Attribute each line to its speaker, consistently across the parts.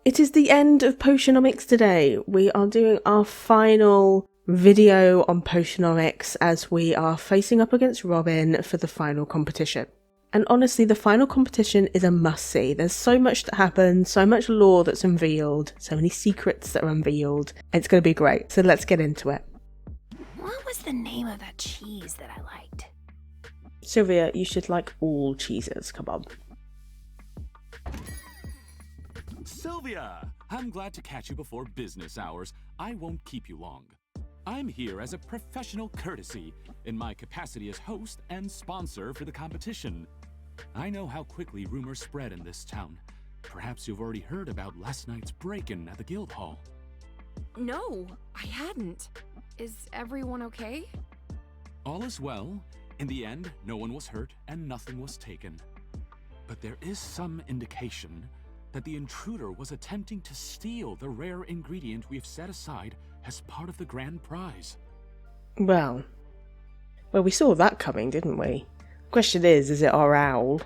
Speaker 1: It is the end of Potionomics today. We are doing our final video on Potionomics as we are facing up against Robin for the final competition. And honestly, the final competition is a must-see. There's so much that happens, so much lore that's unveiled, so many secrets that are unveiled. It's going to be great, so let's get into it.
Speaker 2: What was the name of that cheese that I liked?
Speaker 1: Sylvia, you should like all cheeses, come on.
Speaker 3: Sylvia! I'm glad to catch you before business hours. I won't keep you long. I'm here as a professional courtesy in my capacity as host and sponsor for the competition. I know how quickly rumors spread in this town. Perhaps you've already heard about last night's break-in at the guild hall.
Speaker 2: No, I hadn't. Is everyone okay?
Speaker 3: All is well. In the end, no one was hurt and nothing was taken. But there is some indication that the intruder was attempting to steal the rare ingredient we've set aside as part of the grand prize.
Speaker 1: Well, we saw that coming, didn't we? Question is it our owl?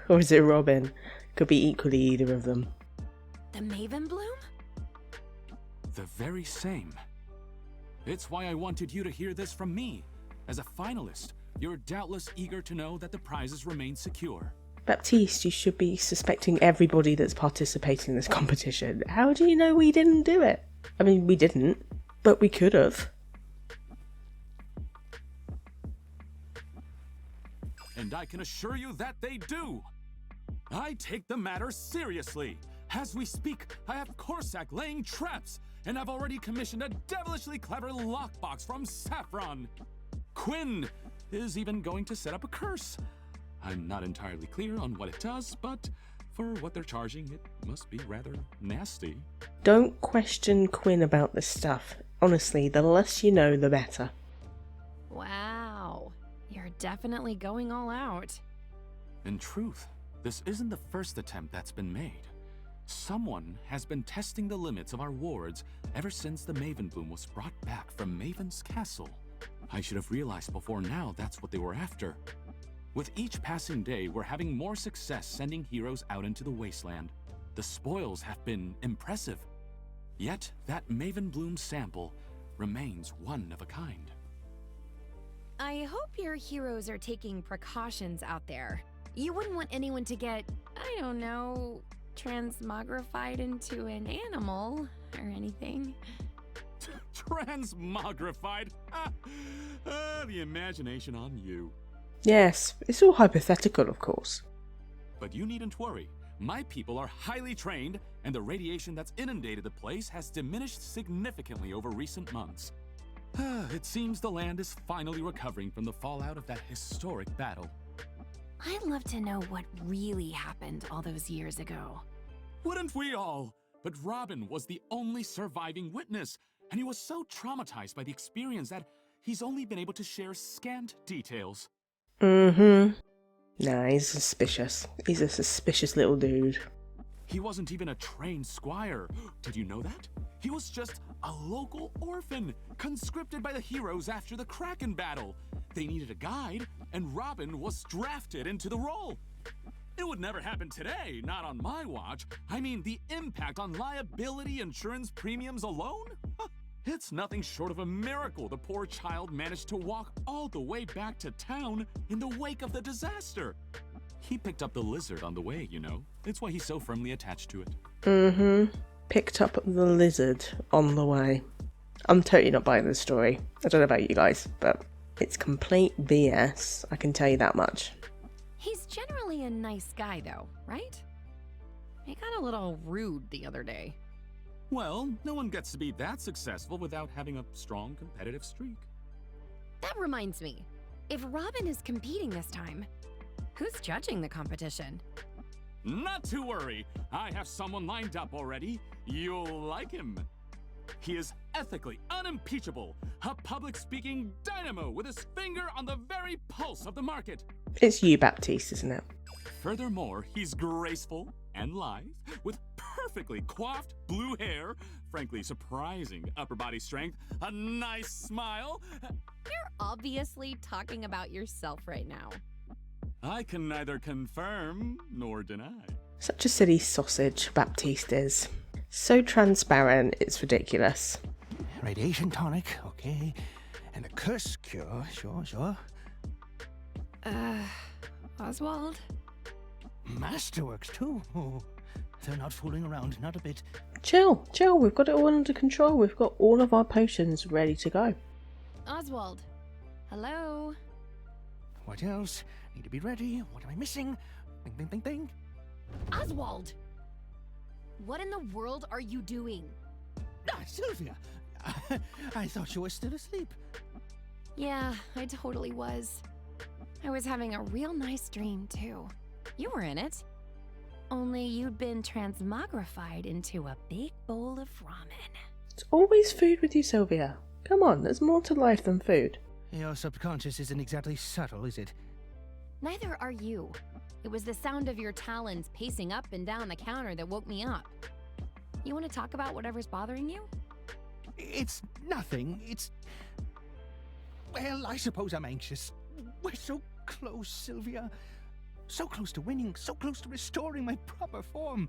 Speaker 1: Or is it Robin? Could be equally either of them.
Speaker 2: The Maven bloom?
Speaker 3: The very same. It's why I wanted you to hear this from me. As a finalist, you're doubtless eager to know that the prizes remain secure.
Speaker 1: Baptiste, you should be suspecting everybody that's participating in this competition. How do you know we didn't do it? I mean, we didn't, but we could have.
Speaker 3: And I can assure you that they do. I take the matter seriously. As we speak, I have Corsac laying traps, and I've already commissioned a devilishly clever lockbox from Saffron. Quinn is even going to set up a curse. I'm not entirely clear on what it does, but for what they're charging, it must be rather nasty.
Speaker 1: Don't question Quinn about this stuff. Honestly, the less you know, the better.
Speaker 2: Wow, you're definitely going all out.
Speaker 3: In truth, this isn't the first attempt that's been made. Someone has been testing the limits of our wards ever since the Maven bloom was brought back from Maven's castle. I should have realized before now that's what they were after. With each passing day, we're having more success sending heroes out into the wasteland. The spoils have been impressive. Yet, that Maven bloom sample remains one of a kind.
Speaker 2: I hope your heroes are taking precautions out there. You wouldn't want anyone to get, I don't know, transmogrified into an animal or anything.
Speaker 3: Transmogrified? The imagination on you.
Speaker 1: Yes, it's all hypothetical, of course.
Speaker 3: But you needn't worry. My people are highly trained, and the radiation that's inundated the place has diminished significantly over recent months. It seems the land is finally recovering from the fallout of that historic battle.
Speaker 2: I'd love to know what really happened all those years ago.
Speaker 3: Wouldn't we all? But Robin was the only surviving witness, and he was so traumatized by the experience that he's only been able to share scant details.
Speaker 1: Nah, he's suspicious. He's a suspicious little dude.
Speaker 3: He wasn't even a trained squire. Did you know that? He was just a local orphan, conscripted by the heroes after the Kraken battle. They needed a guide, and Robin was drafted into the role. It would never happen today, not on my watch. I mean, the impact on liability insurance premiums alone? It's nothing short of a miracle the poor child managed to walk all the way back to town in the wake of the disaster. He picked up the lizard on the way, you know. It's why he's so firmly attached to it.
Speaker 1: Picked up the lizard on the way. I'm totally not buying this story. I don't know about you guys, but it's complete BS. I can tell you that much.
Speaker 2: He's generally a nice guy, though, right? He got a little rude the other day.
Speaker 3: Well, no one gets to be that successful without having a strong competitive streak.
Speaker 2: That reminds me, if Robin is competing this time, who's judging the competition?
Speaker 3: Not to worry, I have someone lined up already. You'll like him. He is ethically unimpeachable, a public-speaking dynamo with his finger on the very pulse of the market.
Speaker 1: It's you, Baptiste, isn't it?
Speaker 3: Furthermore, he's graceful and lithe, with perfectly coiffed blue hair, frankly surprising upper body strength, a nice smile.
Speaker 2: You're obviously talking about yourself right now.
Speaker 3: I can neither confirm nor deny.
Speaker 1: Such a silly sausage, Baptiste is. So transparent, it's ridiculous.
Speaker 4: Radiation tonic, okay. And a curse cure, sure.
Speaker 2: Oswald?
Speaker 4: Masterworks, too. Oh, they're not fooling around, not a bit.
Speaker 1: Chill, we've got it all under control. We've got all of our potions ready to go.
Speaker 2: Oswald? Hello?
Speaker 4: What else? Need to be ready. What am I missing? Bing, bing, bing, bing.
Speaker 2: Oswald! What in the world are you doing?
Speaker 4: Ah, Sylvia! I thought you were still asleep.
Speaker 2: Yeah, I totally was. I was having a real nice dream, too. You were in it. Only you'd been transmogrified into a big bowl of ramen.
Speaker 1: It's always food with you, Sylvia. Come on, there's more to life than food.
Speaker 4: Your subconscious isn't exactly subtle, is it?
Speaker 2: Neither are you. It was the sound of your talons pacing up and down the counter that woke me up. You want to talk about whatever's bothering you?
Speaker 4: It's nothing. It's... Well, I suppose I'm anxious. We're so close, Sylvia. So close to winning, so close to restoring my proper form.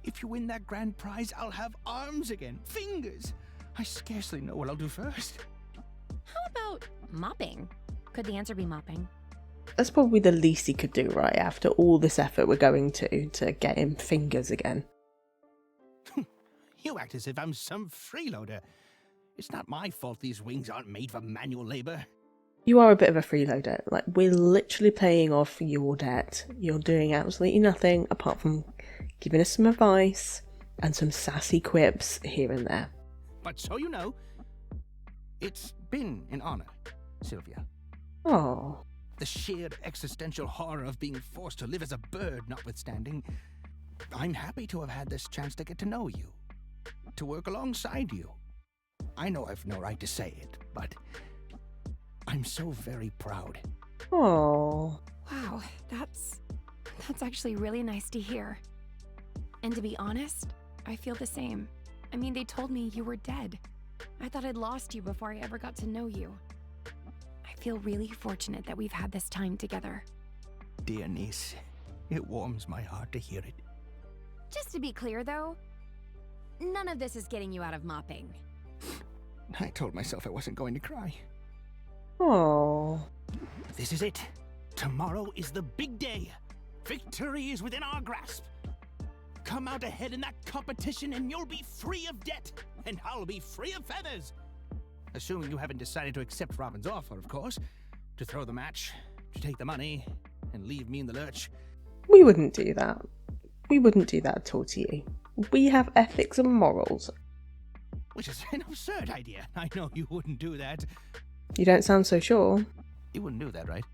Speaker 4: If you win that grand prize, I'll have arms again, fingers. I scarcely know what I'll do first.
Speaker 2: How about mopping? Could the answer be mopping?
Speaker 1: That's probably the least he could do, right, after all this effort we're going to get him fingers again.
Speaker 4: You act as if I'm some freeloader. It's not my fault these wings aren't made for manual labor.
Speaker 1: You are a bit of a freeloader. Like, we're literally paying off your debt. You're doing absolutely nothing apart from giving us some advice and some sassy quips here and there.
Speaker 4: But so you know, it's been an honor, Sylvia.
Speaker 1: Oh.
Speaker 4: The sheer existential horror of being forced to live as a bird notwithstanding, I'm happy to have had this chance to get to know you, to work alongside you. I know I've no right to say it, but I'm so very proud.
Speaker 1: Oh.
Speaker 2: Wow, that's actually really nice to hear. And to be honest, I feel the same. I mean, they told me you were dead. I thought I'd lost you before I ever got to know you. I feel really fortunate that we've had this time together.
Speaker 4: Dear niece, it warms my heart to hear it.
Speaker 2: Just to be clear, though, none of this is getting you out of mopping.
Speaker 4: I told myself I wasn't going to cry.
Speaker 1: Oh.
Speaker 4: This is it. Tomorrow is the big day. Victory is within our grasp. Come out ahead in that competition and you'll be free of debt. And I'll be free of feathers. Assuming you haven't decided to accept Robin's offer, of course. To throw the match, to take the money, and leave me in the lurch.
Speaker 1: We wouldn't do that. We wouldn't do that at all to you. We have ethics and morals.
Speaker 4: Which is an absurd idea. I know you wouldn't do that.
Speaker 1: You don't sound so sure.
Speaker 4: You wouldn't do that, right?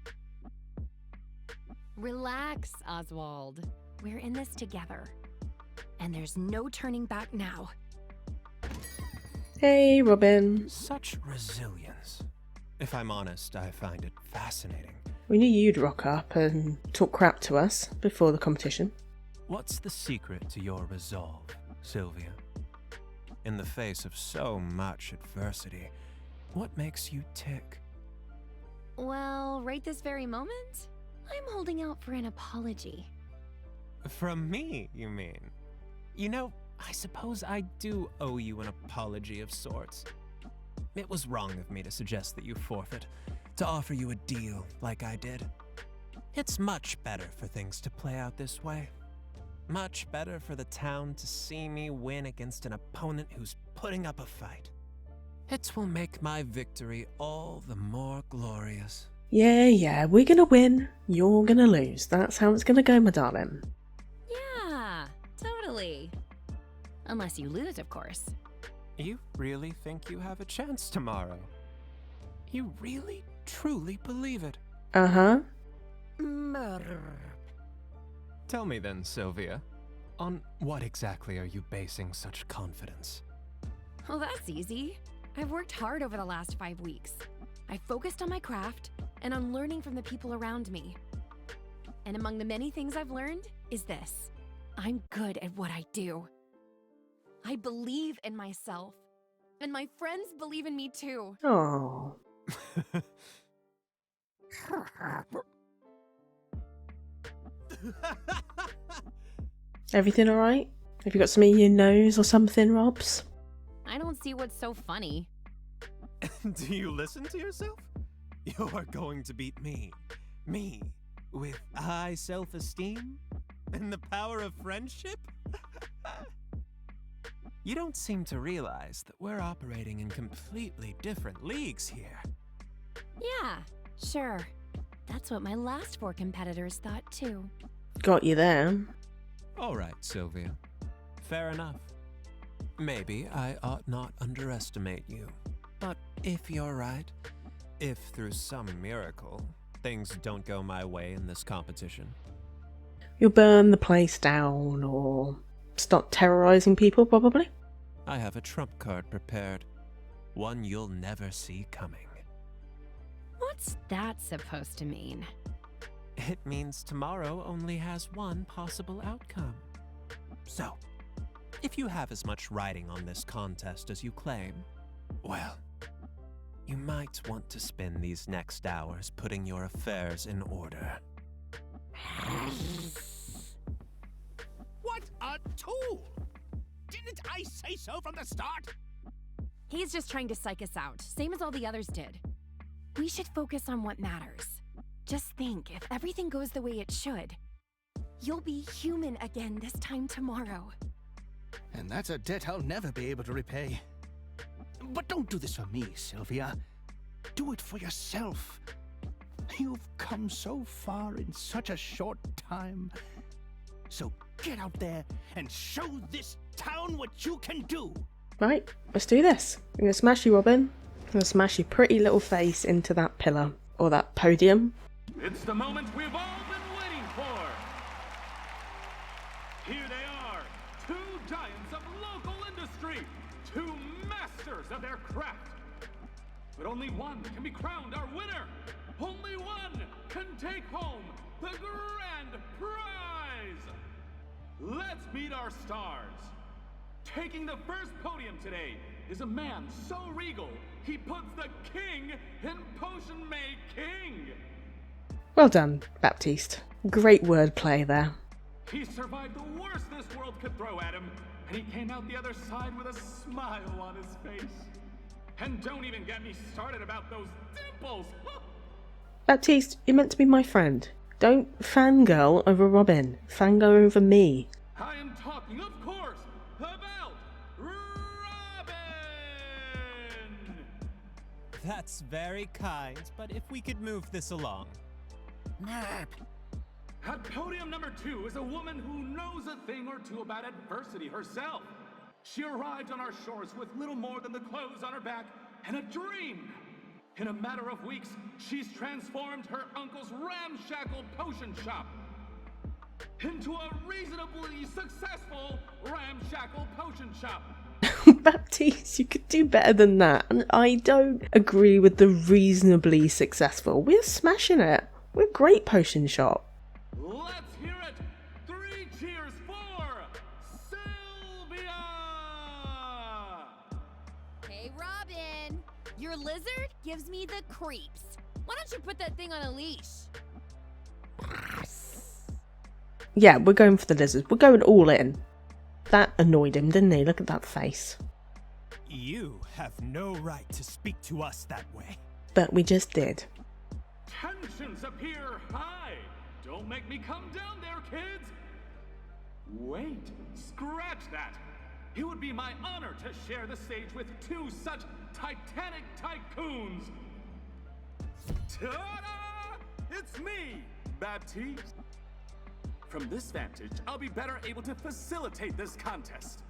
Speaker 2: Relax, Oswald. We're in this together. And there's no turning back now.
Speaker 1: Hey, Robin.
Speaker 5: Such resilience. If I'm honest, I find it fascinating.
Speaker 1: We knew you'd rock up and talk crap to us before the competition.
Speaker 5: What's the secret to your resolve, Sylvia? In the face of so much adversity, what makes you tick?
Speaker 2: Well, right this very moment, I'm holding out for an apology.
Speaker 5: From me, you mean? You know, I suppose I do owe you an apology of sorts. It was wrong of me to suggest that you forfeit, to offer you a deal like I did. It's much better for things to play out this way. Much better for the town to see me win against an opponent who's putting up a fight. It will make my victory all the more glorious.
Speaker 1: Yeah, we're gonna win, you're gonna lose. That's how it's gonna go, my darling.
Speaker 2: Yeah, totally. Unless you lose, of course.
Speaker 5: You really think you have a chance tomorrow? You really, truly believe it?
Speaker 1: Uh-huh.
Speaker 5: Tell me then, Sylvia, on what exactly are you basing such confidence?
Speaker 2: Oh, that's easy. I've worked hard over the last 5 weeks. I focused on my craft and on learning from the people around me. And among the many things I've learned is this. I'm good at what I do. I believe in myself. And my friends believe in me too.
Speaker 1: Oh. Everything alright? Have you got something in your nose or something, Robs?
Speaker 2: I don't see what's so funny.
Speaker 5: Do you listen to yourself? You're going to beat me. Me, with high self-esteem and the power of friendship? You don't seem to realize that we're operating in completely different leagues here.
Speaker 2: Yeah, sure. That's what my last 4 competitors thought too.
Speaker 1: Got you there.
Speaker 5: All right, Sylvia. Fair enough. Maybe I ought not underestimate you. But if you're right, if through some miracle things don't go my way in this competition,
Speaker 1: You'll burn the place down or start terrorizing people, probably.
Speaker 5: I have a trump card prepared. One you'll never see coming.
Speaker 2: What's that supposed to mean?
Speaker 5: It means tomorrow only has one possible outcome. So, if you have as much riding on this contest as you claim, well, you might want to spend these next hours putting your affairs in order.
Speaker 4: What a tool! Didn't I say so from the start?
Speaker 2: He's just trying to psych us out, same as all the others did. We should focus on what matters. Just think, if everything goes the way it should, you'll be human again this time tomorrow.
Speaker 4: And that's a debt I'll never be able to repay. But don't do this for me, Sylvia. Do it for yourself. You've come so far in such a short time. So get out there and show this town what you can do.
Speaker 1: Right, let's do this. I'm going to smash you, Robin. I'm going to smash your pretty little face into that pillar, or that podium.
Speaker 3: It's the moment we've all been waiting for. Here they are, 2 giants of local industry, 2 masters of their craft. But only one can be crowned our winner. Only one can take home the grand prize. Let's meet our stars. Taking the first podium today is a man so regal, he puts the king in potion making.
Speaker 1: Well done, Baptiste. Great wordplay there.
Speaker 3: He survived the worst this world could throw at him, and he came out the other side with a smile on his face. And don't even get me started about those dimples.
Speaker 1: Baptiste, you're meant to be my friend. Don't fangirl over Robin. Fangirl over me.
Speaker 3: I am talking, of course, about Robin!
Speaker 5: That's very kind, but if we could move this along.
Speaker 4: Merp.
Speaker 3: At podium number 2 is a woman who knows a thing or two about adversity herself. She arrived on our shores with little more than the clothes on her back and a dream. In a matter of weeks, she's transformed her uncle's ramshackle potion shop into a reasonably successful ramshackle potion shop.
Speaker 1: Baptiste, you could do better than that. And I don't agree with the reasonably successful. We're smashing it. We're a great potion shop.
Speaker 3: Let's hear it! 3 cheers for Sylvia!
Speaker 2: Hey, Robin! Your lizard gives me the creeps. Why don't you put that thing on a leash?
Speaker 1: Yeah, we're going for the lizard. We're going all in. That annoyed him, didn't he? Look at that face.
Speaker 5: You have no right to speak to us that way.
Speaker 1: But we just did.
Speaker 3: Tensions appear high. Don't make me come down there, kids. Wait, scratch that. It would be my honor to share the stage with 2 such titanic tycoons. Ta-da! It's me, Baptiste. From this vantage, I'll be better able to facilitate this contest.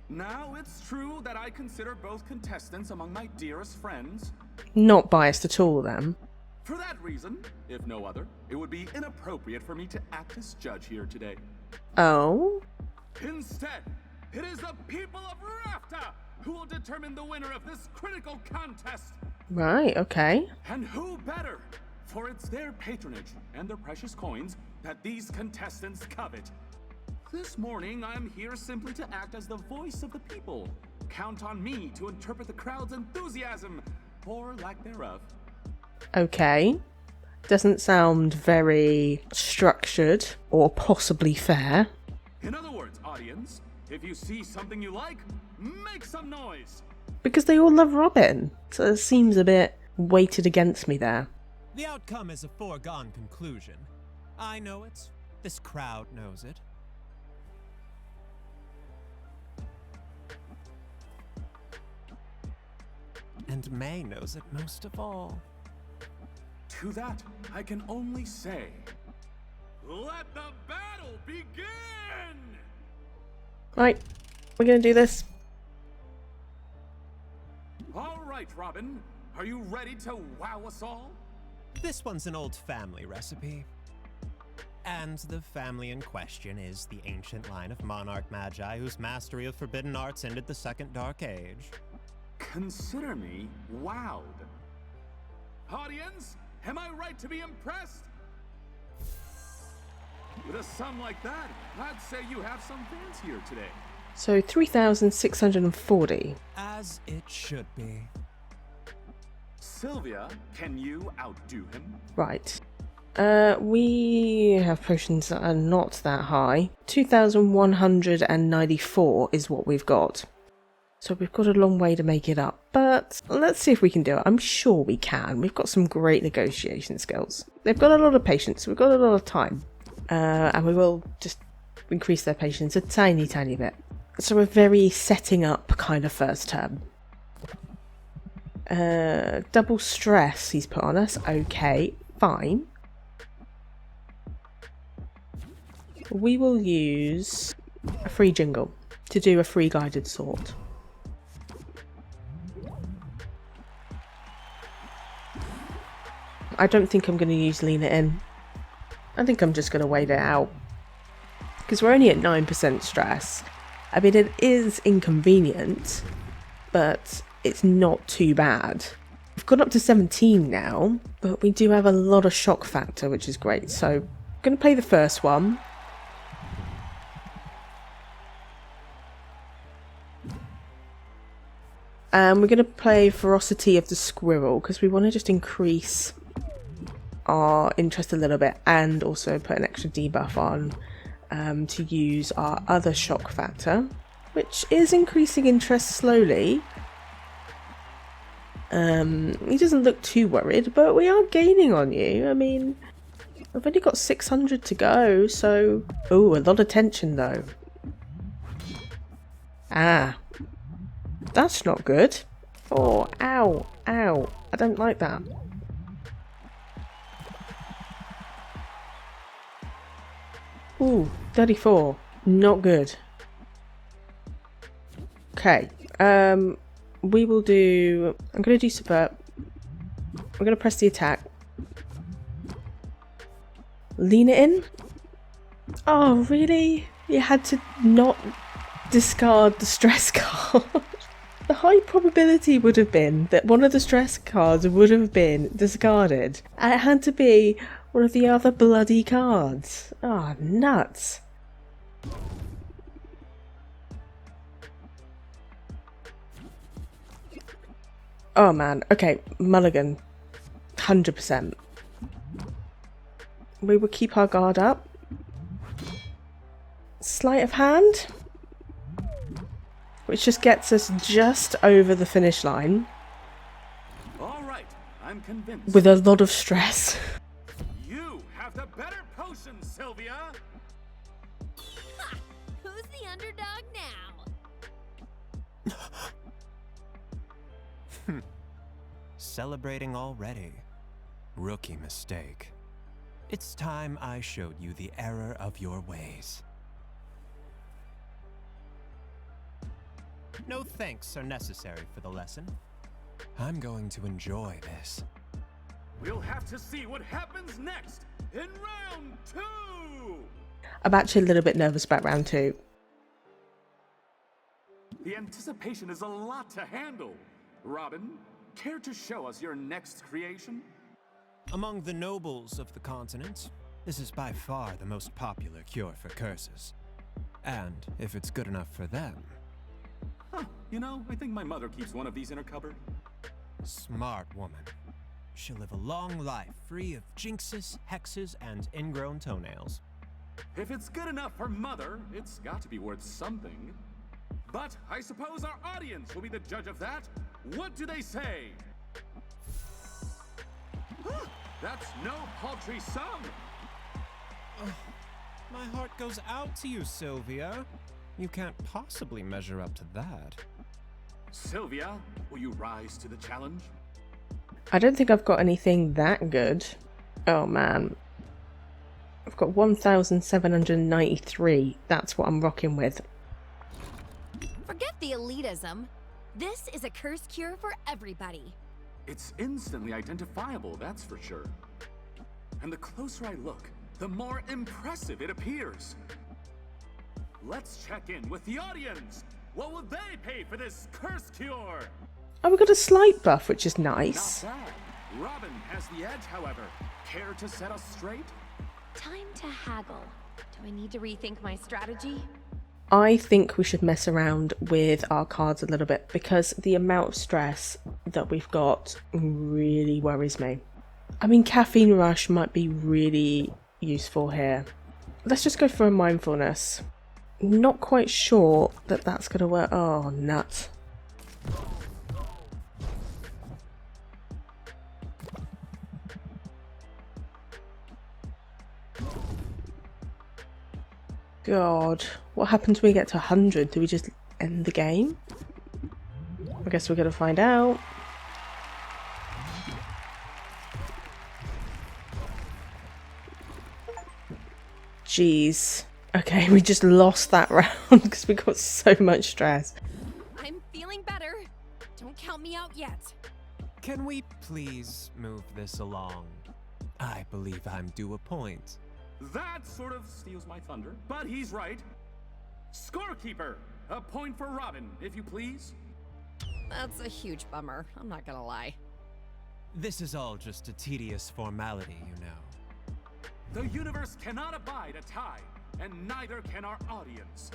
Speaker 3: Now, it's true that I consider both contestants among my dearest friends.
Speaker 1: Not biased at all, then.
Speaker 3: For that reason, if no other, it would be inappropriate for me to act as judge here today.
Speaker 1: Oh?
Speaker 3: Instead, it is the people of Rafta who will determine the winner of this critical contest.
Speaker 1: Right, okay.
Speaker 3: And who better? For it's their patronage and their precious coins that these contestants covet. This morning, I'm here simply to act as the voice of the people. Count on me to interpret the crowd's enthusiasm, or lack thereof.
Speaker 1: Okay. Doesn't sound very structured or possibly fair.
Speaker 3: In other words, audience, If you see something you like, make some noise.
Speaker 1: Because they all love Robin. So it seems a bit weighted against me there.
Speaker 5: The outcome is a foregone conclusion. I know it. This crowd knows it. And May knows it most of all.
Speaker 3: To that, I can only say, let the battle begin!
Speaker 1: Right, we're gonna do this.
Speaker 3: All right, Robin. Are you ready to wow us all?
Speaker 5: This one's an old family recipe. And the family in question is the ancient line of monarch magi whose mastery of forbidden arts ended the Second Dark Age.
Speaker 3: Consider me wowed. Audience, am I right to be impressed? With a sum like that, I'd say you have some fans here today.
Speaker 1: So 3,640.
Speaker 5: As it should be.
Speaker 3: Sylvia, can you outdo him?
Speaker 1: Right. We have potions that are not that high. 2,194 is what we've got. So we've got a long way to make it up. But let's see if we can do it. I'm sure we can. We've got some great negotiation skills. They've got a lot of patience. We've got a lot of time. And we will just increase their patience a tiny, tiny bit. So we're very setting up kind of first term. Double stress he's put on us. Okay, fine. We will use a free jingle to do a free guided sword. I don't think I'm going to use lean it in. I think I'm just going to wait it out. Because we're only at 9% stress. I mean, it is inconvenient, but it's not too bad. We've got up to 17 now, but we do have a lot of shock factor, which is great. So I'm going to play the first one. And we're going to play Ferocity of the Squirrel, because we want to just increase our interest a little bit and also put an extra debuff on to use our other shock factor, which is increasing interest slowly. He doesn't look too worried, but we are gaining on you. I mean, I've only got 600 to go, so... Oh, a lot of tension though. Ah. That's not good. Oh, ow, ow. I don't like that. Ooh, 34. Not good. Okay. We will do... I'm going to do subvert. I'm going to press the attack. Lean it in. Oh, really? You had to not discard the stress card. The high probability would have been that one of the stress cards would have been discarded. And it had to be one of the other bloody cards. Oh, nuts. Oh man, okay, mulligan. 100%. We will keep our guard up. Sleight of hand. Which just gets us just over the finish line.
Speaker 3: All right, I'm convinced.
Speaker 1: With a lot of stress.
Speaker 3: You have the better potion, Sylvia.
Speaker 2: Ha! Who's the underdog now?
Speaker 5: Celebrating already. Rookie mistake. It's time I showed you the error of your ways. No thanks are necessary for the lesson. I'm going to enjoy this.
Speaker 3: We'll have to see what happens next in round 2.
Speaker 1: I'm actually a little bit nervous about round 2.
Speaker 3: The anticipation is a lot to handle. Robin, care to show us your next creation?
Speaker 5: Among the nobles of the continent, this is by far the most popular cure for curses. And if it's good enough for them...
Speaker 3: Huh, you know, I think my mother keeps one of these in her cupboard.
Speaker 5: Smart woman. She'll live a long life, free of jinxes, hexes, and ingrown toenails.
Speaker 3: If it's good enough for Mother, it's got to be worth something. But I suppose our audience will be the judge of that. What do they say? That's no paltry sum.
Speaker 5: My heart goes out to you, Sylvia. You can't possibly measure up to that.
Speaker 3: Sylvia, will you rise to the challenge?
Speaker 1: I don't think I've got anything that good. Oh man. I've got 1,793. That's what I'm rocking with.
Speaker 2: Forget the elitism. This is a curse cure for everybody.
Speaker 3: It's instantly identifiable, that's for sure. And the closer I look, the more impressive it appears. Let's check in with the audience. What will they pay for this curse cure?
Speaker 1: Oh, we got a slight buff, which is nice.
Speaker 3: Not bad. Robin has the edge, however. Care to set us straight?
Speaker 2: Time to haggle. Do I need to rethink my strategy?
Speaker 1: I think we should mess around with our cards a little bit because the amount of stress that we've got really worries me. I mean, Caffeine Rush might be really useful here. Let's just go for a mindfulness. Not quite sure that that's going to work. Oh, nuts. God, what happens when we get to 100? Do we just end the game? I guess we're going to find out. Jeez. Okay, we just lost that round because we got so much stress.
Speaker 2: I'm feeling better. Don't count me out yet.
Speaker 5: Can we please move this along? I believe I'm due a point.
Speaker 3: That sort of steals my thunder, but he's right. Scorekeeper, a point for Robin, if you please.
Speaker 2: That's a huge bummer, I'm not gonna lie.
Speaker 5: This is all just a tedious formality, you know.
Speaker 3: The universe cannot abide a tie, and neither can our audience.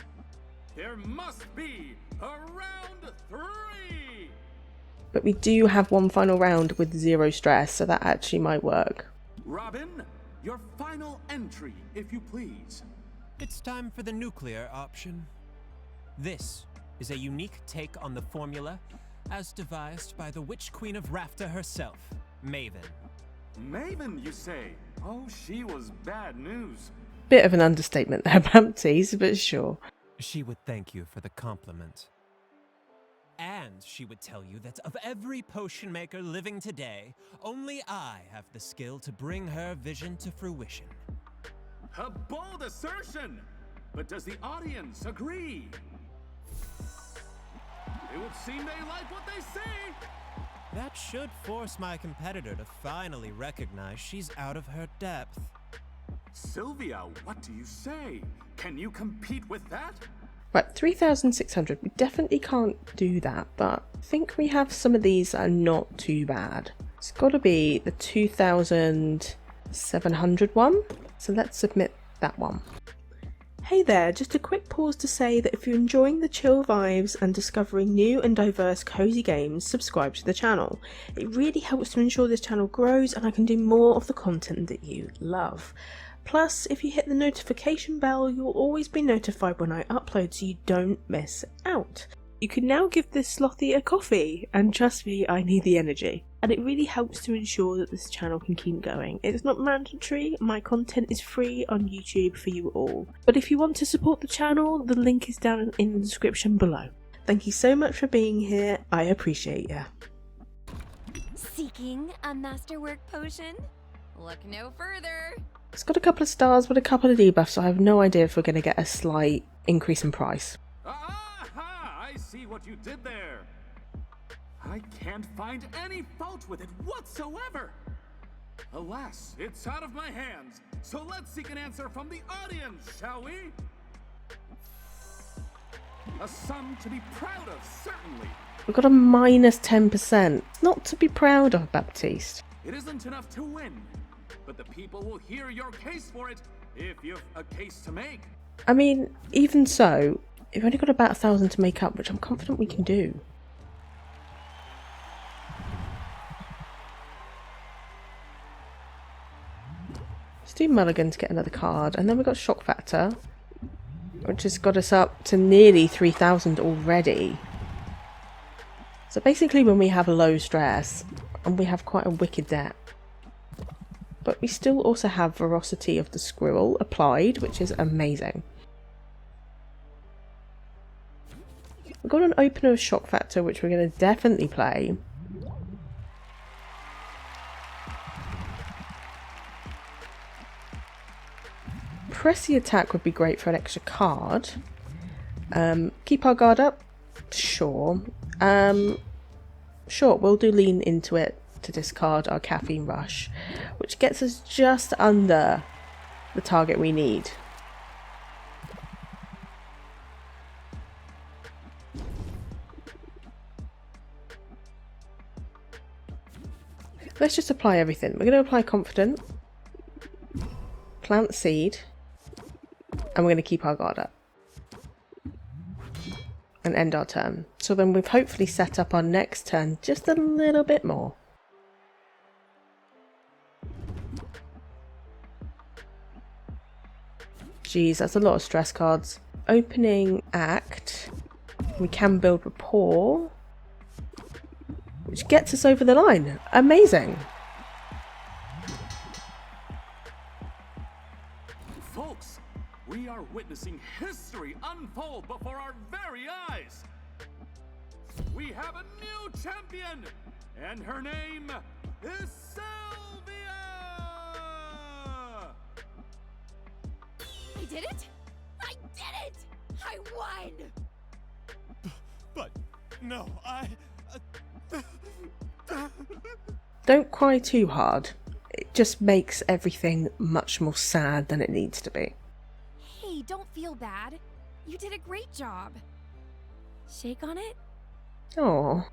Speaker 3: There must be a round 3!
Speaker 1: But we do have one final round with 0 stress, so that actually might work.
Speaker 3: Robin, your final entry, if you please.
Speaker 5: It's time for the nuclear option. This is a unique take on the formula as devised by the Witch Queen of Rafta herself, Maven.
Speaker 3: Maven, you say? Oh, she was bad news.
Speaker 1: Bit of an understatement there, Baptiste, but sure.
Speaker 5: She would thank you for the compliment. And she would tell you that of every potion maker living today, only I have the skill to bring her vision to fruition.
Speaker 3: A bold assertion! But does the audience agree? It would seem they like what they see!
Speaker 5: That should force my competitor to finally recognize she's out of her depth.
Speaker 3: Sylvia, what do you say? Can you compete with that?
Speaker 1: Right, 3,600. We definitely can't do that, but I think we have some of these that are not too bad. It's got to be the 2,700 one, so let's submit that one. Hey there, just a quick pause to say that if you're enjoying the chill vibes and discovering new and diverse cozy games, subscribe to the channel. It really helps to ensure this channel grows and I can do more of the content that you love. Plus, if you hit the notification bell, you'll always be notified when I upload so you don't miss out. You can now give this Slothee a coffee, and trust me, I need the energy. And it really helps to ensure that this channel can keep going. It's not mandatory, my content is free on YouTube for you all. But if you want to support the channel, the link is down in the description below. Thank you so much for being here, I appreciate ya.
Speaker 2: Seeking a masterwork potion? Look no further.
Speaker 1: It's got a couple of stars with a couple of debuffs, so I have no idea if we're going to get a slight increase in price.
Speaker 3: Aha! I see what you did there. I can't find any fault with it whatsoever. Alas, it's out of my hands. So let's seek an answer from the audience, shall we? A sum to be proud of, certainly.
Speaker 1: We've got a minus 10%. Not to be proud of, Baptiste.
Speaker 3: It isn't enough to win, but the people will hear your case for it if you've a case to make.
Speaker 1: I mean, even so, we've only got about 1,000 to make up, which I'm confident we can do. do Mulligan to get another card, and then we've got Shock Factor, which has got us up to nearly 3,000 already. So basically when we have low stress, and we have quite a wicked deck. But we still also have Ferocity of the Squirrel applied, which is amazing. We've got an opener of Shock Factor, which we're going to definitely play. Pressy Attack would be great for an extra card. Keep our guard up? Sure. Sure, we'll do Lean Into It to discard our Caffeine Rush, which gets us just under the target we need. Let's just apply everything. We're going to apply Confident, Plant Seed, and we're going to keep our guard up and end our turn. So then we've hopefully set up our next turn just a little bit more. Jeez, that's a lot of stress cards. Opening Act. We can build Rapport, which gets us over the line. Amazing.
Speaker 3: Folks, we are witnessing history unfold before our very eyes. We have a new champion, and her name is Sylvia!
Speaker 2: I did it! I did it! I won!
Speaker 5: But no,
Speaker 1: Don't cry too hard. It just makes everything much more sad than it needs to be.
Speaker 2: Hey, don't feel bad. You did a great job. Shake on it?
Speaker 1: Oh.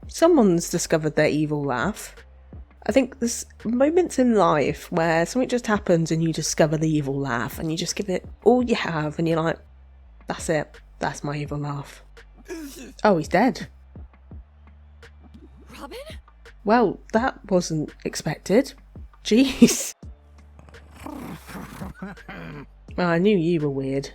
Speaker 1: Someone's discovered their evil laugh. I think there's moments in life where something just happens and you discover the evil laugh and you just give it all you have and you're like, that's it, that's my evil laugh. Oh, he's dead.
Speaker 2: Robin?
Speaker 1: Well, that wasn't expected. Jeez. Well, I knew you were weird.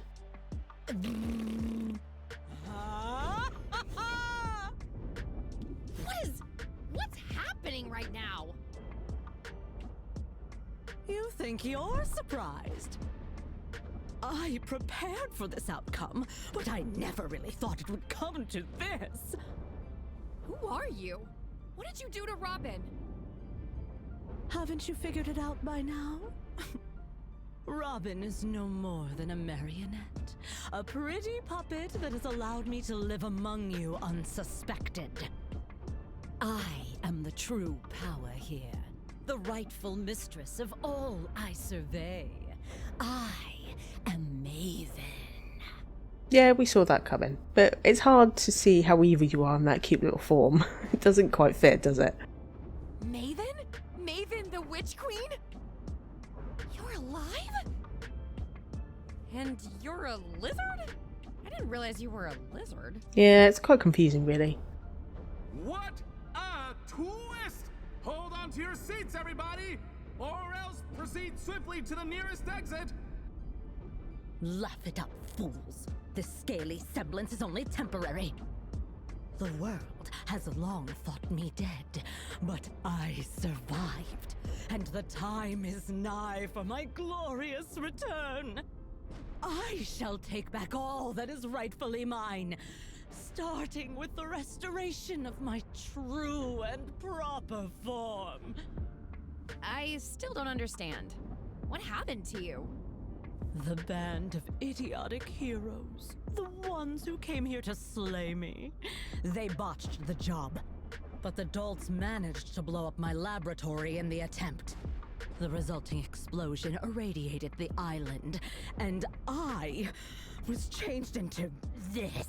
Speaker 2: What's happening right now?
Speaker 6: You think you're surprised? I prepared for this outcome, but I never really thought it would come to this.
Speaker 2: Who are you? What did you do to Robin?
Speaker 6: Haven't you figured it out by now? Robin is no more than a marionette. A pretty puppet that has allowed me to live among you unsuspected. I am the true power here. The rightful mistress of all I survey. I am Maven.
Speaker 1: Yeah, we saw that coming. But it's hard to see how evil you are in that cute little form. It doesn't quite fit, does it?
Speaker 2: Maven? Maven the Witch Queen? You're alive? And you're a lizard? I didn't realize you were a lizard.
Speaker 1: Yeah, it's quite confusing, really.
Speaker 3: What a twist! Hold on to your seats, everybody, or else proceed swiftly to the nearest exit.
Speaker 6: Laugh it up, fools. This scaly semblance is only temporary. The world has long thought me dead, but I survived, and the time is nigh for my glorious return. I shall take back all that is rightfully mine, starting with the restoration of my true and proper form.
Speaker 2: I still don't understand. What happened to you?
Speaker 6: The band of idiotic heroes, the ones who came here to slay me, they botched the job. But the dolts managed to blow up my laboratory in the attempt. The resulting explosion irradiated the island, and I was changed into this.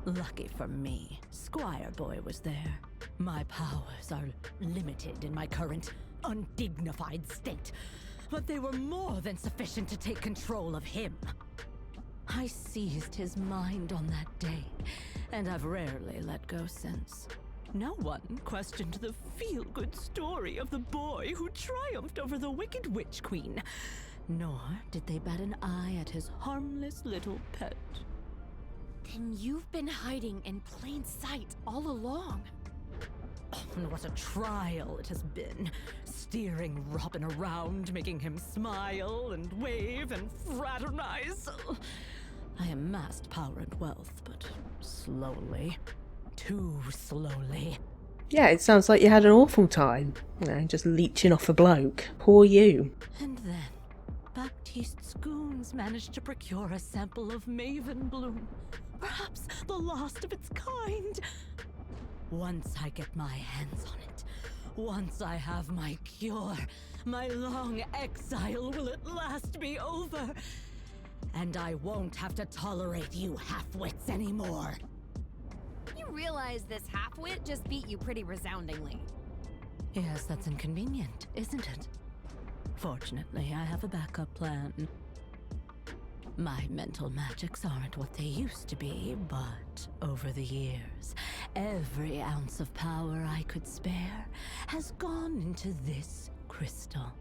Speaker 6: Lucky for me, Squire Boy was there. My powers are limited in my current undignified state, but they were more than sufficient to take control of him. I seized his mind on that day, and I've rarely let go since. No one questioned the feel-good story of the boy who triumphed over the wicked Witch Queen, nor did they bat an eye at his harmless little pet.
Speaker 2: Then you've been hiding in plain sight all along.
Speaker 6: And what a trial it has been, steering Robin around, making him smile and wave and fraternize. I amassed power and wealth, but slowly. Too slowly.
Speaker 1: Yeah, it sounds like you had an awful time. You know, just leeching off a bloke. Poor you.
Speaker 6: And then, Baptiste's goons managed to procure a sample of Maven bloom. Perhaps the last of its kind. Once I get my hands on it, once I have my cure, my long exile will at last be over. And I won't have to tolerate you half-wits anymore.
Speaker 2: You realize this half-wit just beat you pretty resoundingly.
Speaker 6: Yes, that's inconvenient, isn't it? Fortunately, I have a backup plan. My mental magics aren't what they used to be, but over the years, every ounce of power I could spare has gone into this crystal.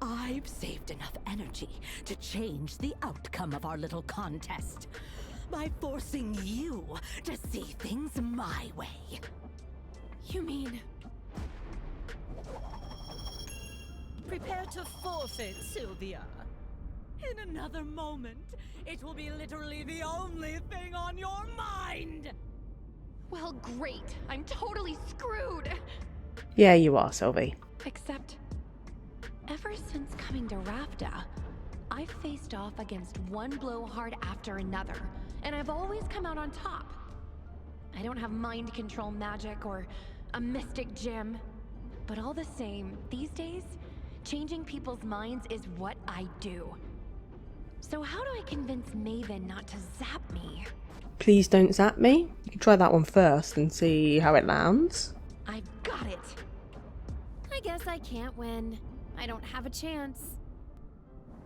Speaker 6: I've saved enough energy to change the outcome of our little contest by forcing you to see things my way.
Speaker 2: You mean...
Speaker 6: Prepare to forfeit, Sylvia. In another moment, it will be literally the only thing on your mind!
Speaker 2: Well, great. I'm totally screwed.
Speaker 1: Yeah, you are, Sylvie.
Speaker 2: Except, ever since coming to Rafta, I've faced off against one blowhard after another, and I've always come out on top. I don't have mind control magic or a mystic gem, but all the same, these days, changing people's minds is what I do. So how do I convince Maven not to zap me?
Speaker 1: Please don't zap me. You can try that one first and see how it lands.
Speaker 2: I've got it. I guess I can't win. I don't have a chance.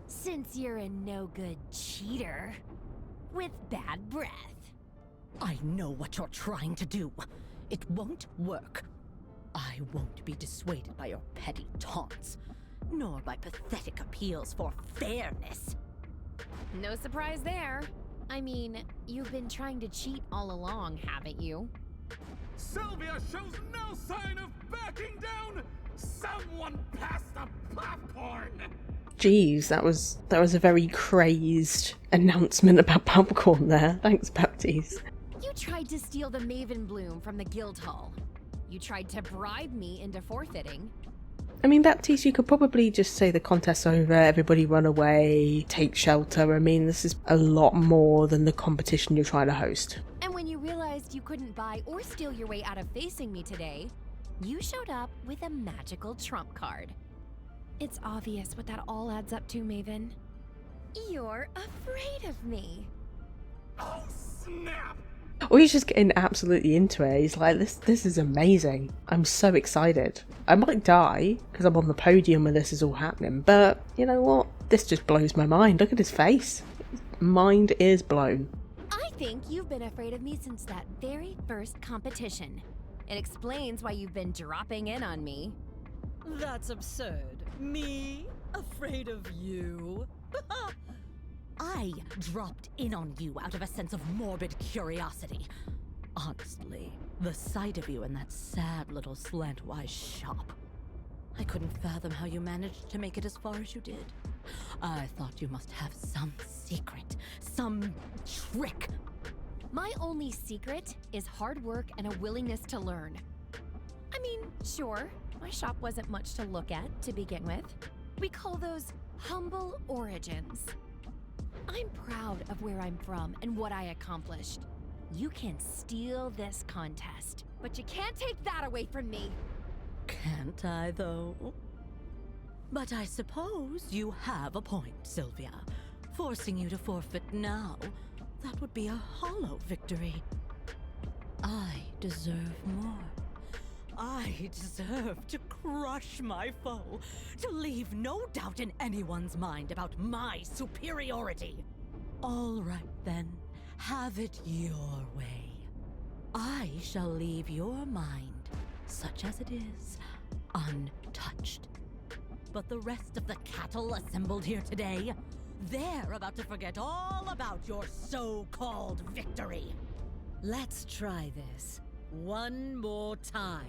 Speaker 2: Since you're a no-good cheater with bad breath.
Speaker 6: I know what you're trying to do. It won't work. I won't be dissuaded by your petty taunts, nor by pathetic appeals for fairness.
Speaker 2: No surprise there. I mean, you've been trying to cheat all along, haven't you?
Speaker 3: Sylvia shows no sign of backing down! Someone pass the popcorn!
Speaker 1: Jeez, that was a very crazed announcement about popcorn there. Thanks, Baptiste.
Speaker 2: You tried to steal the Maven bloom from the guild hall. You tried to bribe me into forfeiting.
Speaker 1: I mean, Baptiste, you could probably just say the contest's over, everybody run away, take shelter. I mean, this is a lot more than the competition you're trying to host.
Speaker 2: And when you realized you couldn't buy or steal your way out of facing me today, you showed up with a magical trump card. It's obvious what that all adds up to, Maven. You're afraid of me.
Speaker 3: Oh, snap!
Speaker 1: Or he's just getting absolutely into it. He's like, this is amazing. I'm so excited. I might die because I'm on the podium when this is all happening, but you know what? This just blows my mind. Look at his face. His mind is blown.
Speaker 2: I think you've been afraid of me since that very first competition. It explains why you've been dropping in on me.
Speaker 6: That's absurd. Me? Afraid of you? I dropped in on you out of a sense of morbid curiosity. Honestly, the sight of you in that sad little slantwise shop. I couldn't fathom how you managed to make it as far as you did. I thought you must have some secret, some trick.
Speaker 2: My only secret is hard work and a willingness to learn. I mean, sure, my shop wasn't much to look at to begin with. We call those humble origins. I'm proud of where I'm from and what I accomplished. You can steal this contest, but you can't take that away from me.
Speaker 6: Can't I, though? But I suppose you have a point, Sylvia. Forcing you to forfeit now, that would be a hollow victory. I deserve more. I deserve to crush my foe, to leave no doubt in anyone's mind about my superiority. All right then, have it your way. I shall leave your mind, such as it is, untouched. But the rest of the cattle assembled here today, they're about to forget all about your so-called victory. Let's try this one more time.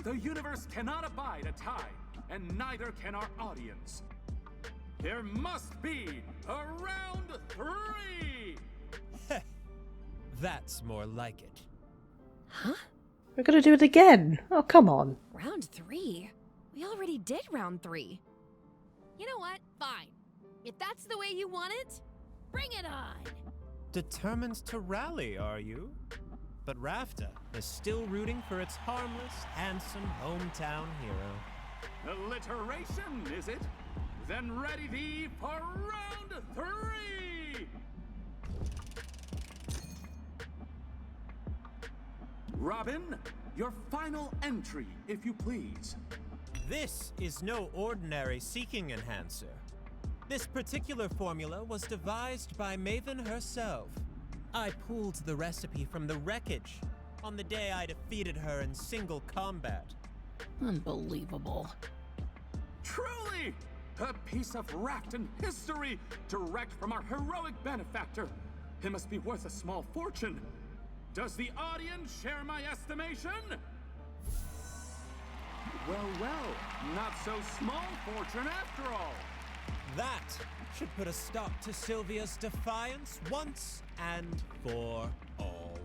Speaker 3: The universe cannot abide a tie, and neither can our audience. There must be a round 3!
Speaker 5: That's more like it.
Speaker 2: Huh?
Speaker 1: We're gonna do it again. Oh, come on.
Speaker 2: Round 3? We already did round 3. You know what? Fine. If that's the way you want it, bring it on!
Speaker 5: Determined to rally, are you? But Rafta is still rooting for its harmless, handsome hometown hero.
Speaker 3: Alliteration, is it? Then ready thee for round 3! Robin, your final entry, if you please.
Speaker 5: This is no ordinary seeking enhancer. This particular formula was devised by Maven herself. I pulled the recipe from the wreckage on the day I defeated her in single combat.
Speaker 2: Unbelievable.
Speaker 3: Truly! A piece of Rafton history, direct from our heroic benefactor. It must be worth a small fortune. Does the audience share my estimation? Well, not so small fortune after all.
Speaker 5: That should put a stop to Sylvia's defiance once and for all.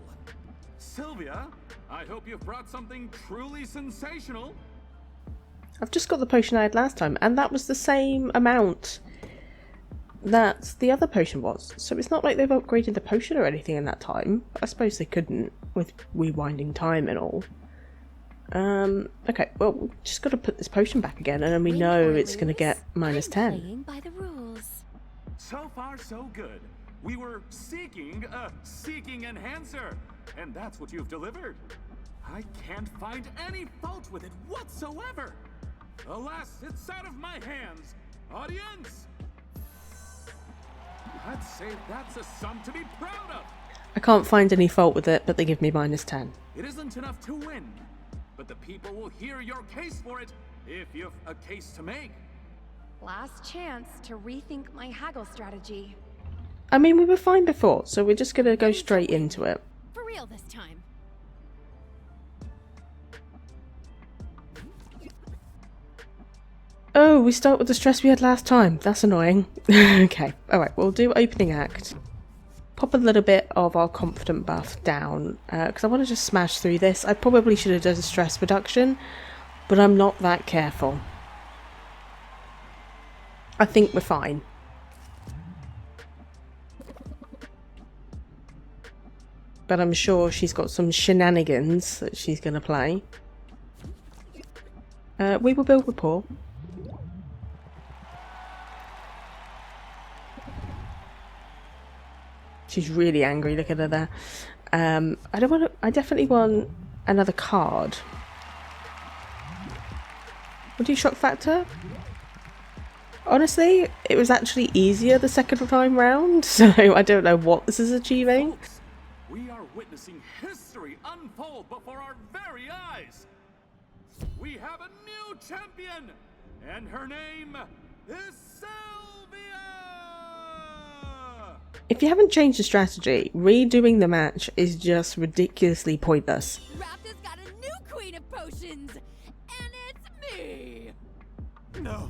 Speaker 3: Sylvia, I hope you've brought something truly sensational.
Speaker 1: I've just got the potion I had last time, and that was the same amount that the other potion was. So it's not like they've upgraded the potion or anything in that time. I suppose they couldn't, with rewinding time and all. Okay, well, we've just got to put this potion back again, and then we know it's going to get minus 10.
Speaker 2: Playing by the rules.
Speaker 3: So far, so good. We were seeking a seeking enhancer, and that's what you've delivered. I can't find any fault with it whatsoever. Alas, it's out of my hands. Audience! I'd say that's a sum to be proud of.
Speaker 1: I can't find any fault with it, but they give me minus 10.
Speaker 3: It isn't enough to win, but the people will hear your case for it if you've a case to make.
Speaker 2: Last chance to rethink my haggle strategy.
Speaker 1: I mean, we were fine before, so we're just going to go straight into it.
Speaker 2: For real this time.
Speaker 1: Oh, we start with the stress we had last time. That's annoying. Okay, alright, we'll do opening act. Pop a little bit of our confident buff down, because I want to just smash through this. I probably should have done a stress reduction, but I'm not that careful. I think we're fine. But I'm sure she's got some shenanigans that she's going to play. We will build rapport. She's really angry, look at her there. I definitely want another card. We'll do shock factor. Honestly, it was actually easier the second time round, so I don't know what this is achieving.
Speaker 3: Folks, we are witnessing history unfold before our very eyes. We have a new champion, and her name is Sylvia!
Speaker 1: If you haven't changed the strategy, redoing the match is just ridiculously pointless.
Speaker 2: Raptor's got a new queen of potions, and it's me!
Speaker 5: No.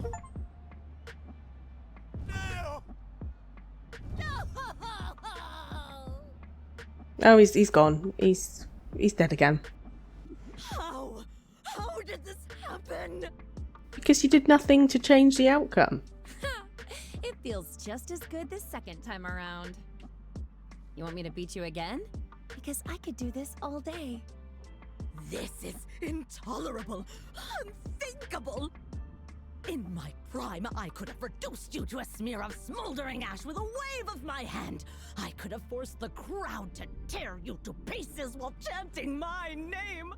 Speaker 2: No!
Speaker 1: Oh, he's gone. He's dead again.
Speaker 6: How? How did this happen?
Speaker 1: Because you did nothing to change the outcome.
Speaker 2: It feels just as good the second time around. You want me to beat you again? Because I could do this all day.
Speaker 6: This is intolerable, unthinkable. In my prime, I could have reduced you to a smear of smoldering ash with a wave of my hand. I could have forced the crowd to tear you to pieces while chanting my name.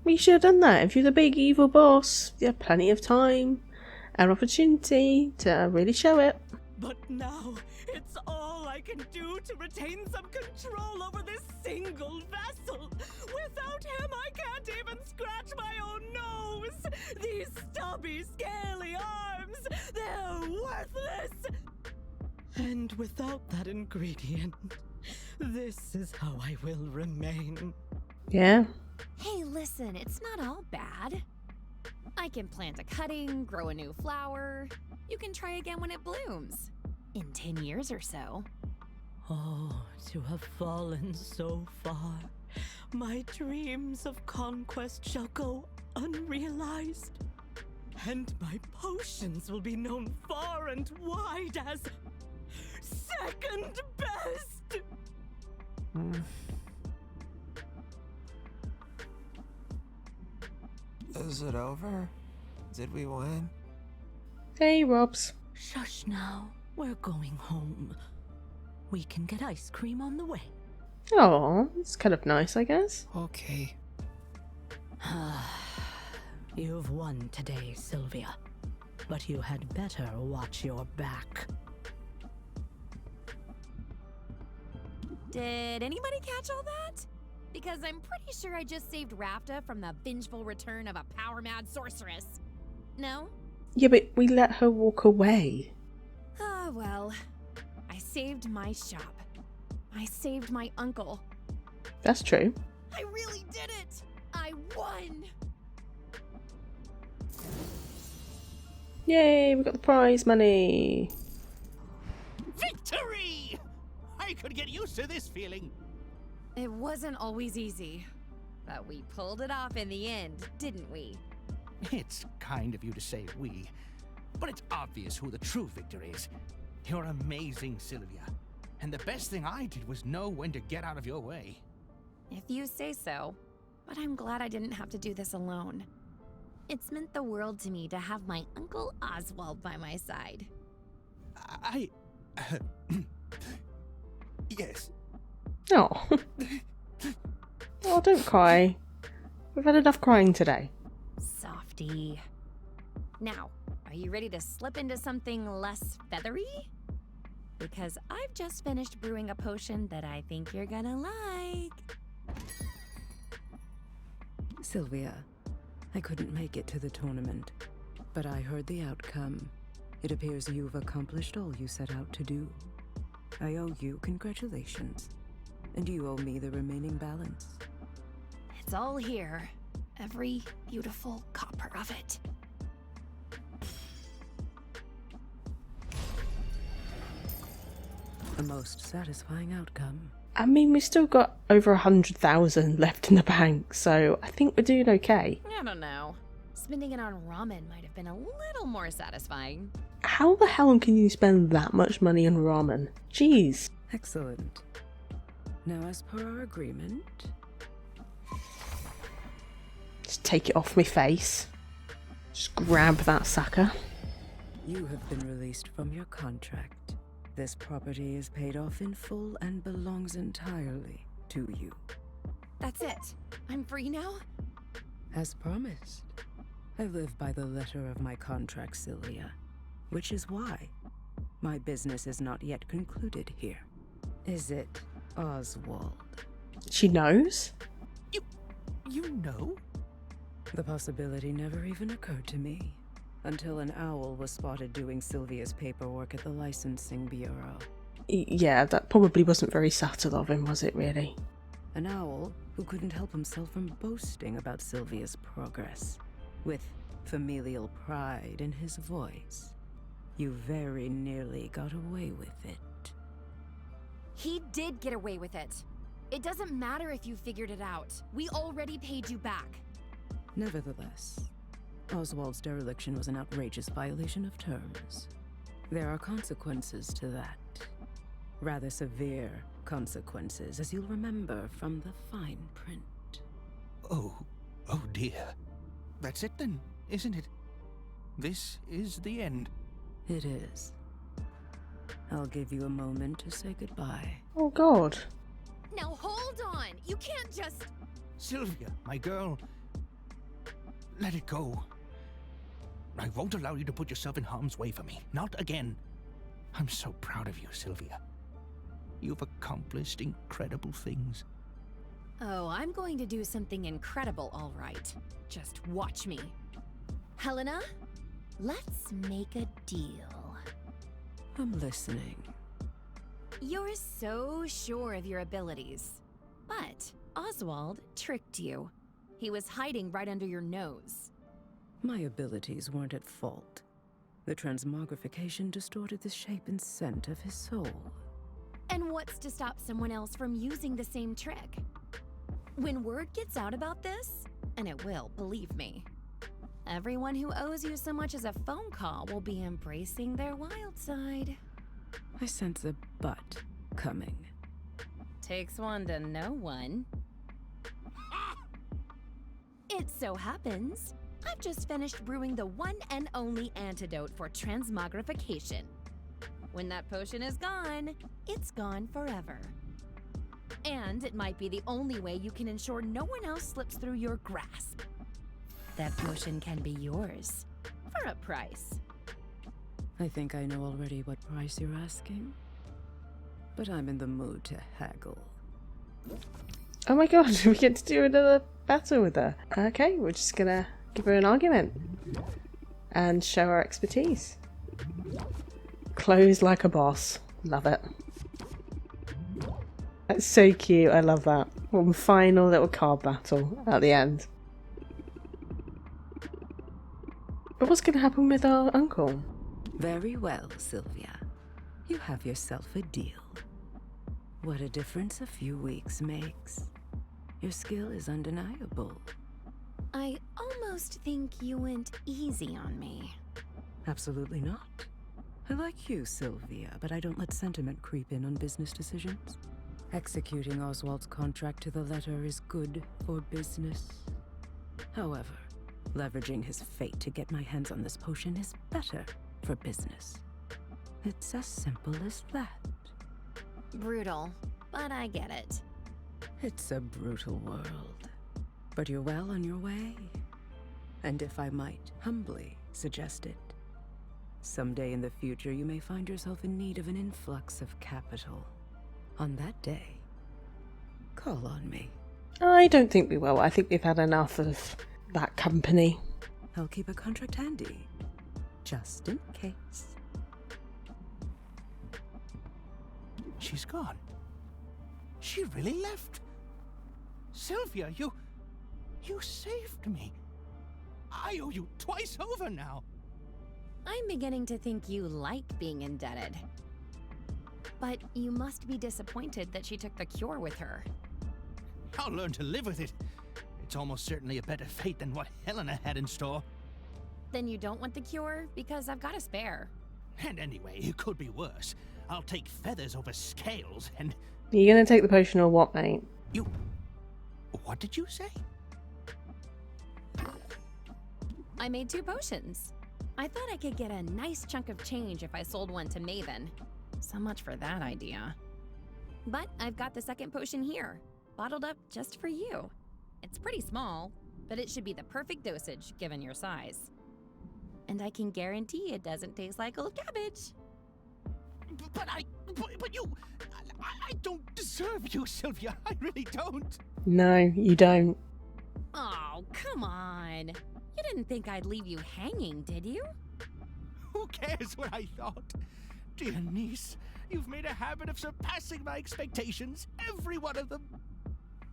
Speaker 1: We should have done that. If you're the big evil boss, you have plenty of time and opportunity to really show it.
Speaker 6: But now, it's all I can do to retain some control over this single vessel. Without him, I can't even scratch my own nose. These stubby, scaly arms, they're worthless. And without that ingredient, this is how I will remain.
Speaker 1: Yeah.
Speaker 2: Hey, listen, it's not all bad. I can plant a cutting, grow a new flower. You can try again when it blooms. In 10 years or so.
Speaker 6: Oh, to have fallen so far. My dreams of conquest shall go unrealized. And my potions will be known far and wide as second best.
Speaker 5: Is it over? Did we win?
Speaker 1: Hey, Robs.
Speaker 6: Shush now. We're going home. We can get ice cream on the way.
Speaker 1: Oh, it's kind of nice, I guess.
Speaker 5: Okay.
Speaker 6: You've won today, Sylvia. But you had better watch your back.
Speaker 2: Did anybody catch all that? Because I'm pretty sure I just saved Rafta from the vengeful return of a power-mad sorceress. No?
Speaker 1: Yeah, but we let her walk away.
Speaker 2: Ah, well. I saved my shop. I saved my uncle.
Speaker 1: That's true.
Speaker 2: I really did it! I won!
Speaker 1: Yay, we got the prize money.
Speaker 4: Victory! I could get used to this feeling.
Speaker 2: It wasn't always easy. But we pulled it off in the end, didn't we?
Speaker 4: It's kind of you to say we, but it's obvious who the true victor is. You're amazing, Sylvia. And the best thing I did was know when to get out of your way.
Speaker 2: If you say so. But I'm glad I didn't have to do this alone. It's meant the world to me to have my Uncle Oswald by my side.
Speaker 4: Yes.
Speaker 1: Oh. Oh, don't cry. We've had enough crying today.
Speaker 2: Softy. Now, are you ready to slip into something less feathery? Because I've just finished brewing a potion that I think you're gonna like.
Speaker 7: Sylvia, I couldn't make it to the tournament, but I heard the outcome. It appears you've accomplished all you set out to do. I owe you congratulations, and you owe me the remaining balance.
Speaker 2: It's all here. Every beautiful copper of it.
Speaker 7: A most satisfying outcome.
Speaker 1: I mean, we've still got over 100,000 left in the bank, so I think we're doing okay.
Speaker 2: I don't know. Spending it on ramen might have been a little more satisfying.
Speaker 1: How the hell can you spend that much money on ramen? Jeez.
Speaker 7: Excellent. Now, as per our agreement...
Speaker 1: Just take it off my face. Just grab that sucker.
Speaker 7: You have been released from your contract. This property is paid off in full and belongs entirely to you.
Speaker 2: That's it. I'm free now?
Speaker 7: As promised. I live by the letter of my contract, Sylvia. Which is why my business is not yet concluded here. Is it, Oswald?
Speaker 1: She knows?
Speaker 4: You know?
Speaker 7: The possibility never even occurred to me, until an owl was spotted doing Sylvia's paperwork at the licensing bureau.
Speaker 1: Yeah, that probably wasn't very subtle of him, was it really?
Speaker 7: An owl who couldn't help himself from boasting about Sylvia's progress, with familial pride in his voice. You very nearly got away with it.
Speaker 2: He did get away with it. It doesn't matter if you figured it out. We already paid you back.
Speaker 7: Nevertheless, Oswald's dereliction was an outrageous violation of terms. There are consequences to that. Rather severe consequences, as you'll remember from the fine print.
Speaker 4: Oh dear. That's it then, isn't it? This is the end.
Speaker 7: It is. I'll give you a moment to say goodbye.
Speaker 1: Oh god.
Speaker 2: Now hold on! You can't just...
Speaker 4: Sylvia, my girl. Let it go. I won't allow you to put yourself in harm's way for me. Not again. I'm so proud of you, Sylvia. You've accomplished incredible things.
Speaker 2: Oh, I'm going to do something incredible, all right. Just watch me. Helena, let's make a deal.
Speaker 7: I'm listening.
Speaker 2: You're so sure of your abilities. But Oswald tricked you. He was hiding right under your nose.
Speaker 7: My abilities weren't at fault. The transmogrification distorted the shape and scent of his soul.
Speaker 2: And what's to stop someone else from using the same trick? When word gets out about this, and it will, believe me, everyone who owes you so much as a phone call will be embracing their wild side.
Speaker 7: I sense a but coming.
Speaker 2: Takes one to know one. It so happens, I've just finished brewing the one and only antidote for transmogrification. When that potion is gone, it's gone forever. And it might be the only way you can ensure no one else slips through your grasp. That potion can be yours, for a price.
Speaker 7: I think I know already what price you're asking. But I'm in the mood to haggle.
Speaker 1: Oh my god, we get to do another battle with her. Okay, we're just gonna give her an argument. And show our expertise. Close like a boss. Love it. That's so cute, I love that. One final little card battle at the end. But what's gonna happen with our uncle?
Speaker 7: Very well, Sylvia. You have yourself a deal. What a difference a few weeks makes. Your skill is undeniable.
Speaker 2: I almost think you went easy on me.
Speaker 7: Absolutely not. I like you, Sylvia, but I don't let sentiment creep in on business decisions. Executing Oswald's contract to the letter is good for business. However, leveraging his fate to get my hands on this potion is better for business. It's as simple as that.
Speaker 2: Brutal, but I get it.
Speaker 7: It's a brutal world, but you're well on your way. And if I might humbly suggest it, someday in the future you may find yourself in need of an influx of capital. On that day, call on me.
Speaker 1: I don't think we will. I think we've had enough of that company.
Speaker 7: I'll keep a contract handy, just in case.
Speaker 4: She's gone. She really left. Sylvia, you saved me. I owe you twice over now.
Speaker 2: I'm beginning to think you like being indebted. But you must be disappointed that she took the cure with her.
Speaker 4: I'll learn to live with it. It's almost certainly a better fate than what Helena had in store.
Speaker 2: Then you don't want the cure? Because I've got a spare.
Speaker 4: And anyway, it could be worse. I'll take feathers over scales and...
Speaker 1: Are you gonna take the potion or what, mate?
Speaker 4: You... What did you say?
Speaker 2: I made 2 potions. I thought I could get a nice chunk of change if I sold one to Maven. So much for that idea. But I've got the second potion here, bottled up just for you. It's pretty small, but it should be the perfect dosage given your size. And I can guarantee it doesn't taste like old cabbage.
Speaker 4: But you... I don't deserve you, Sylvia. I really don't.
Speaker 1: No, you don't.
Speaker 2: Oh, come on. You didn't think I'd leave you hanging, did you?
Speaker 4: Who cares what I thought? Dear niece, you've made a habit of surpassing my expectations, every one of them.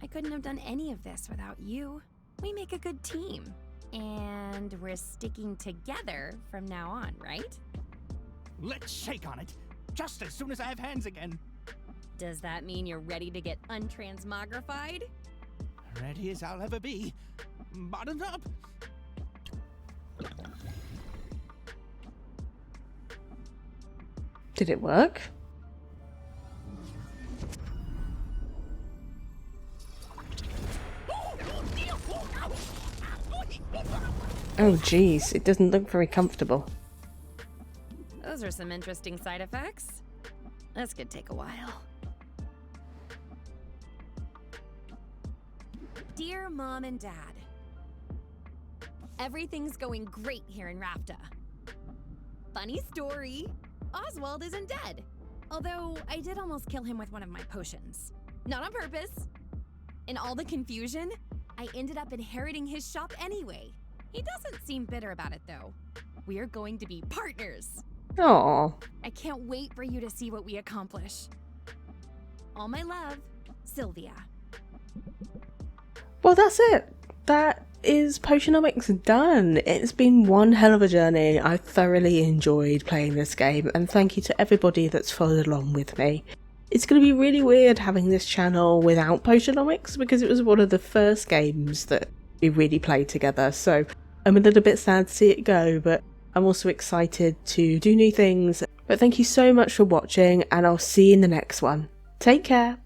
Speaker 2: I couldn't have done any of this without you. We make a good team. And we're sticking together from now on, right?
Speaker 4: Let's shake on it, just as soon as I have hands again.
Speaker 2: Does that mean you're ready to get untransmogrified?
Speaker 4: Ready as I'll ever be. Bottoms up.
Speaker 1: Did it work? Oh jeez, it doesn't look very comfortable.
Speaker 2: Those are some interesting side effects. This could take a while. Dear Mom and Dad, everything's going great here in Rafta. Funny story, Oswald isn't dead. Although I did almost kill him with one of my potions. Not on purpose. In all the confusion, I ended up inheriting his shop anyway. He doesn't seem bitter about it though. We're going to be partners.
Speaker 1: Aww.
Speaker 2: I can't wait for you to see what we accomplish. All my love, Sylvia.
Speaker 1: Well, that's it. That is Potionomics done. It's been one hell of a journey. I thoroughly enjoyed playing this game, and thank you to everybody that's followed along with me. It's going to be really weird having this channel without Potionomics because it was one of the first games that we really played together, so I'm a little bit sad to see it go, but I'm also excited to do new things. But thank you so much for watching, and I'll see you in the next one. Take care!